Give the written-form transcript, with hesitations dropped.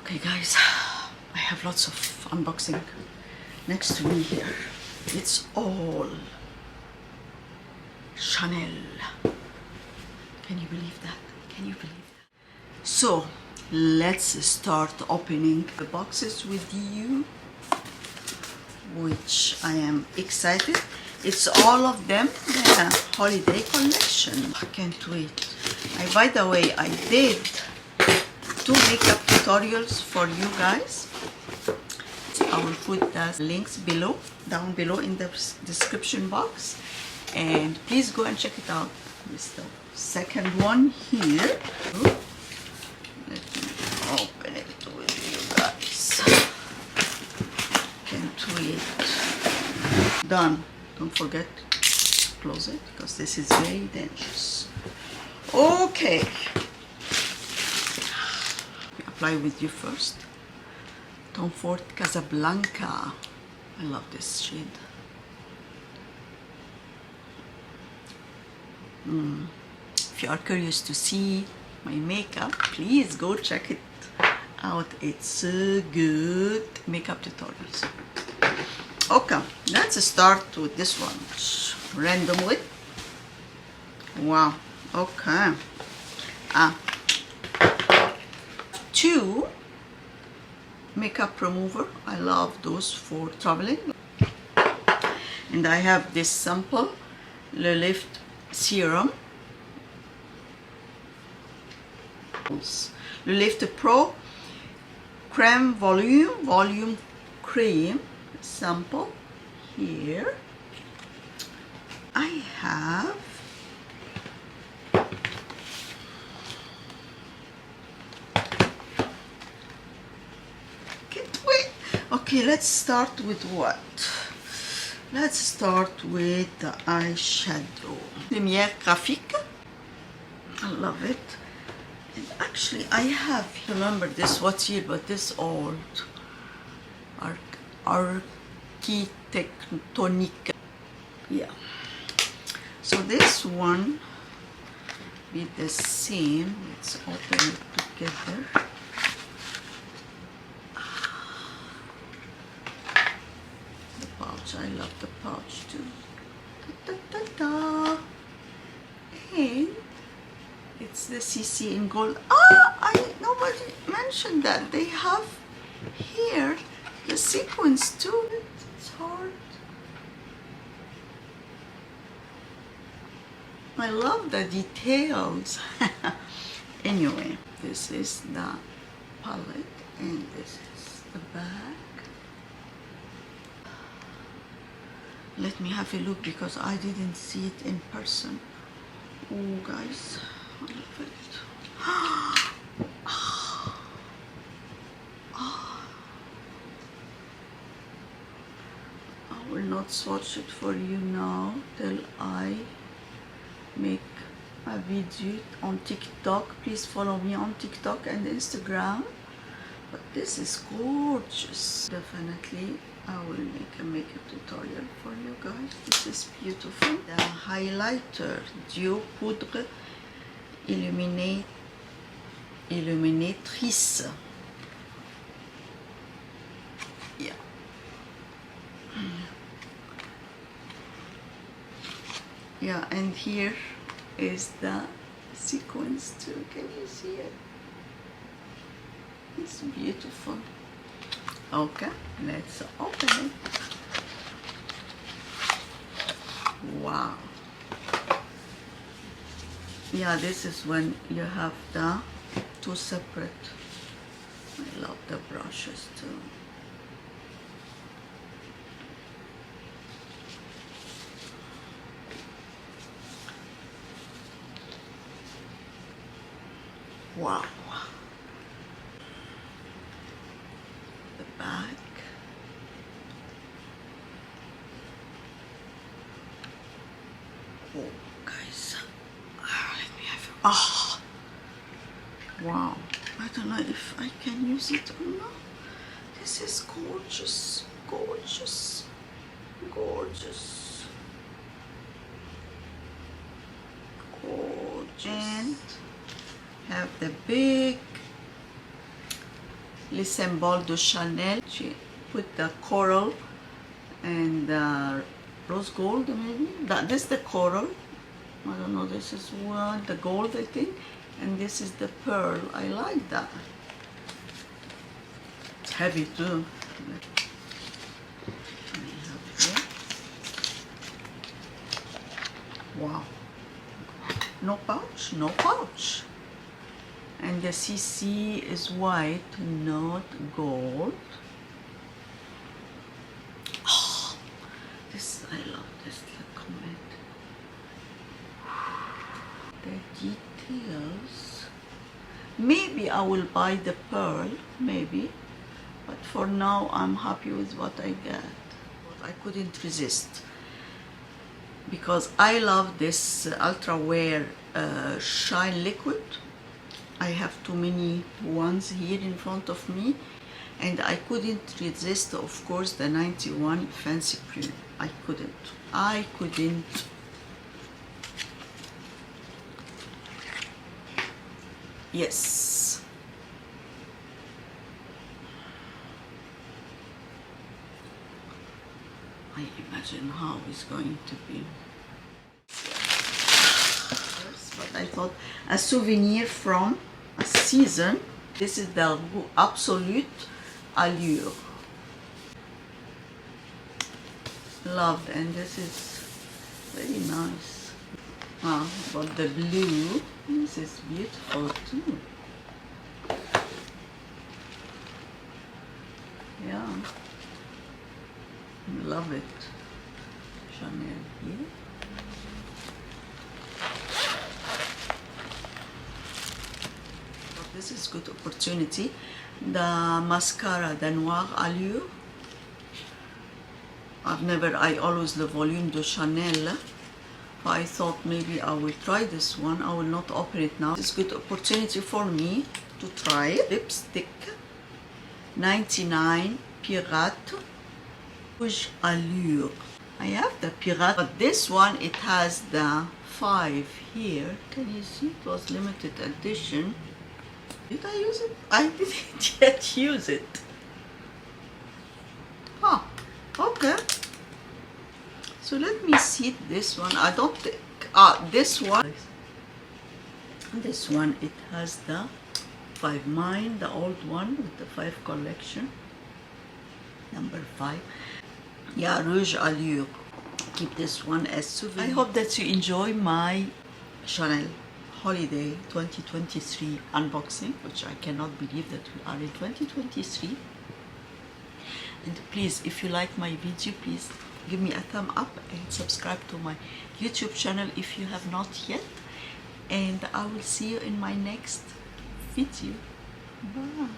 Okay guys, I have lots of unboxing next to me here. It's all Chanel. Can you believe that? Can you believe that? So let's start opening the boxes with you, which I am excited. It's all of them the holiday collection. I can't wait. By the way, I did 2 makeup tutorials for you guys. I will put the links below, down below in the description box, and please go and check it out. This is the second one here. Let me open it with you guys. Can't wait. Done. Don't forget to close it because this is very dangerous. Okay. Apply with you first. Tom Ford Casablanca. I love this shade. If you are curious to see my makeup, please go check it out. It's so good. Makeup tutorials. Okay, let's start with this one randomly. Wow. Okay. 2 makeup remover. I love those for traveling. And I have this sample Le Lift Serum, Le Lift Pro Creme Volume Cream sample. Here I have okay, let's start with what? Let's start with the eyeshadow. Lumière Graphique. I love it. And actually, I have, remember this, what's here, but this old. Architectonique. Yeah. So this one be the same. Let's open it together. I love the pouch too. Da, da, da, da. And it's the CC in gold. Nobody mentioned that. They have here the sequins too. It's hard. I love the details. Anyway, this is the palette and this is the bag. Let me have a look because I didn't see it in person. Oh guys, I love it. I will not swatch it for you now till I make a video on TikTok. Please follow me on TikTok and Instagram. But this is gorgeous. Definitely I will make a makeup tutorial for you guys. This is beautiful. The highlighter Duo Poudre Illuminatrice. Yeah. Yeah, and here is the sequence too. Can you see it? It's beautiful. Okay, let's open it. Wow. Yeah, this is when you have the 2 separate. I love the brushes too. Wow. Back. Oh, guys. Let me have. Wow. I don't know if I can use it or not. This is gorgeous. Gorgeous. Gorgeous. Gorgeous. And have the big Les Symboles de Chanel. She put the coral and rose gold, maybe. This is the coral. I don't know, this is one, the gold, I think. And this is the pearl. I like that. It's heavy too. Wow. No pouch, no pouch. And the CC is white, not gold. Oh, this, I love this, the Comète. The details. Maybe I will buy the pearl, maybe. But for now, I'm happy with what I got. I couldn't resist. Because I love this Ultra Wear Shine Liquid. I have too many ones here in front of me, and I couldn't resist, of course, the 91 Fancy Prune. I couldn't. Yes. I imagine how it's going to be. But I thought a souvenir from a season. This is the Absolute Allure. Love, and this is very nice. But the blue, this is beautiful too. Yeah. Love it. Chanel here. This is good opportunity. The mascara, the Noir Allure. I always love Volume de Chanel. But I thought maybe I will try this one. I will not open it now. It's a good opportunity for me to try it. Lipstick. 99 Pirate. Rouge Allure. I have the Pirate, but this one, it has the 5 here. Can you see? It was limited edition. Did I use it? I didn't yet use it. Okay. So let me see this one. I don't think, this one. This one, it has the 5. Mine, the old one with the 5 collection. Number 5. Yeah, Rouge Allure. Keep this one as souvenir. I hope that you enjoy my Chanel Holiday 2023 unboxing, which I cannot believe that we are in 2023. And please, if you like my video, please give me a thumb up and subscribe to my YouTube channel if you have not yet. And I will see you in my next video. Bye.